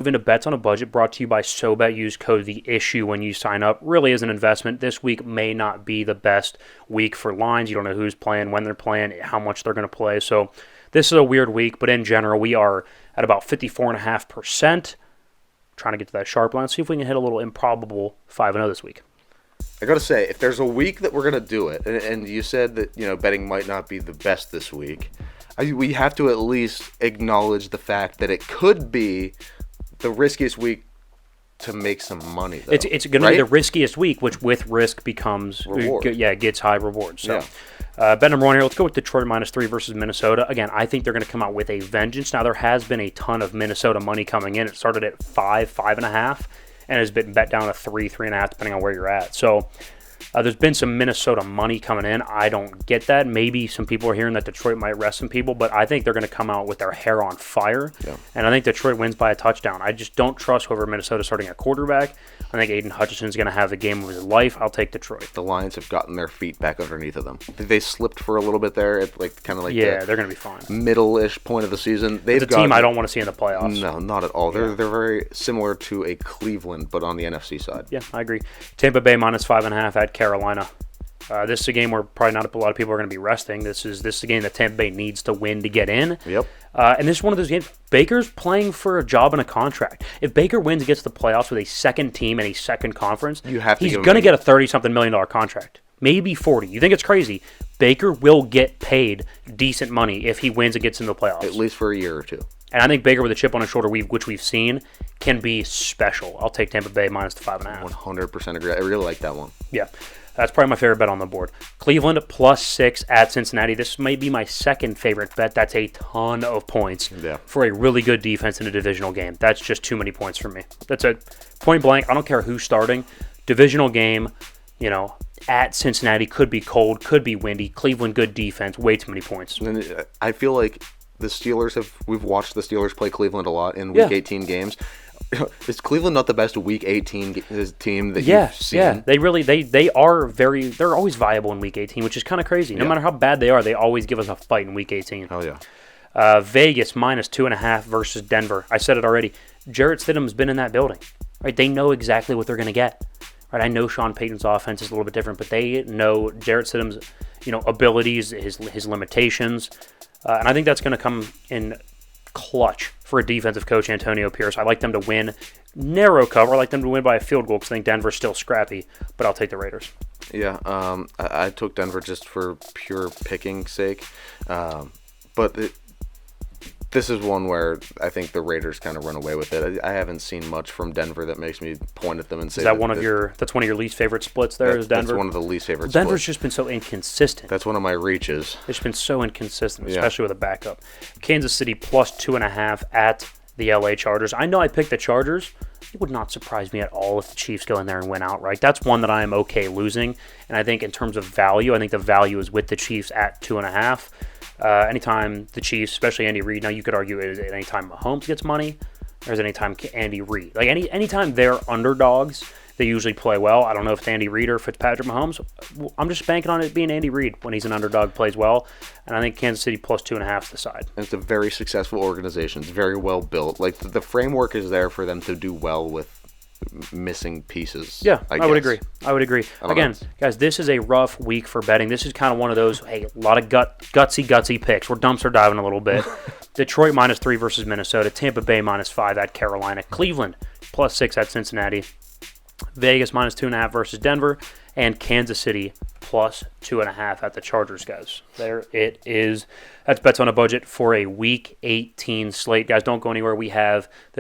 Move into Bets on a Budget, brought to you by SOBET. Use code The Issue when you sign up. Really is an investment. This week may not be the best week for lines. You don't know who's playing, when they're playing, how much they're going to play. So this is a weird week, but in general, we are at about 54.5%. Trying to get to that sharp line. See if we can hit a little improbable 5-0 this week. I got to say, if there's a week that we're going to do it, and you said that, betting might not be the best this week, we have to at least acknowledge the fact that it could be the riskiest week to make some money, though. It's going to be the riskiest week, which with risk becomes reward. Gets high rewards. So, bet number one here. Let's go with Detroit -3 versus Minnesota. Again, I think they're going to come out with a vengeance. Now, there has been a ton of Minnesota money coming in. It started at 5.5, and has been bet down to 3.5, depending on where you're at. So, there's been some Minnesota money coming in. I don't get that. Maybe some people are hearing that Detroit might rest some people, but I think they're going to come out with their hair on fire. Yeah. And I think Detroit wins by a touchdown. I just don't trust whoever Minnesota starting at quarterback. I think Aiden Hutchinson's going to have the game of his life. I'll take Detroit. The Lions have gotten their feet back underneath of them. They slipped for a little bit there at they're going to be fine. Middle-ish point of the season. It's a team I don't want to see in the playoffs. No, not at all. They're very similar to a Cleveland, but on the NFC side. Yeah, I agree. Tampa Bay -5.5 at Carolina. This is a game where probably not a lot of people are going to be resting. This is a game that Tampa Bay needs to win to get in. Yep. And this is one of those games. Baker's playing for a job and a contract. If Baker wins and gets to the playoffs with a second team and a second conference, he's going to get a $30-something million contract. Maybe 40. You think it's crazy? Baker will get paid decent money if he wins and gets into the playoffs. At least for a year or two. And I think Baker with a chip on his shoulder, which we've seen, can be special. I'll take Tampa Bay -5.5. 100% agree. I really like that one. Yeah. That's probably my favorite bet on the board. Cleveland +6 at Cincinnati. This may be my second favorite bet. That's a ton of points for a really good defense in a divisional game. That's just too many points for me. That's a point blank. I don't care who's starting. Divisional game, at Cincinnati, could be cold, could be windy. Cleveland, good defense, way too many points. And I feel like the Steelers we've watched the Steelers play Cleveland a lot in Week 18 games. Is Cleveland not the best Week 18 team that you've seen? Yeah, they're always viable in Week 18, which is kind of crazy. No matter how bad they are, they always give us a fight in Week 18. Oh, yeah. Vegas -2.5 versus Denver. I said it already. Jarrett Stidham's been in that building. Right? They know exactly what they're going to get. Right? I know Sean Payton's offense is a little bit different, but they know Jarrett Stidham's abilities, his limitations. And I think that's going to come in clutch for a defensive coach, Antonio Pierce. I like them to win narrow cover. I like them to win by a field goal because I think Denver's still scrappy, but I'll take the Raiders. Yeah, I took Denver just for pure picking sake. But this is one where I think the Raiders kind of run away with it. I haven't seen much from Denver that makes me point at them and say that's one of your least favorite splits there is Denver? That's one of the least favorite Denver's splits. Just been so inconsistent. That's one of my reaches. It's been so inconsistent, especially with a backup. Kansas City +2.5 at the LA Chargers. I know I picked the Chargers. It would not surprise me at all if the Chiefs go in there and win outright. That's one that I am okay losing. And I think in terms of value, I think the value is with the Chiefs at 2.5. Anytime the Chiefs, especially Andy Reid, now you could argue is it anytime Mahomes gets money, or is it anytime Andy Reid? Like anytime they're underdogs, they usually play well. I don't know if it's Andy Reid or if it's Patrick Mahomes. I'm just banking on it being Andy Reid when he's an underdog, plays well. And I think Kansas City +2.5 is the side. And it's a very successful organization. It's very well built. Like the framework is there for them to do well with missing pieces. Yeah, I would agree. Again, guys, this is a rough week for betting. This is kind of one of those, a lot of gutsy picks. We're dumpster diving a little bit. Detroit -3 versus Minnesota. Tampa Bay -5 at Carolina. Cleveland +6 at Cincinnati. Vegas -2.5 versus Denver. And Kansas City +2.5 at the Chargers, guys. There it is. That's Bets on a Budget for a Week 18 slate. Guys, don't go anywhere. We have the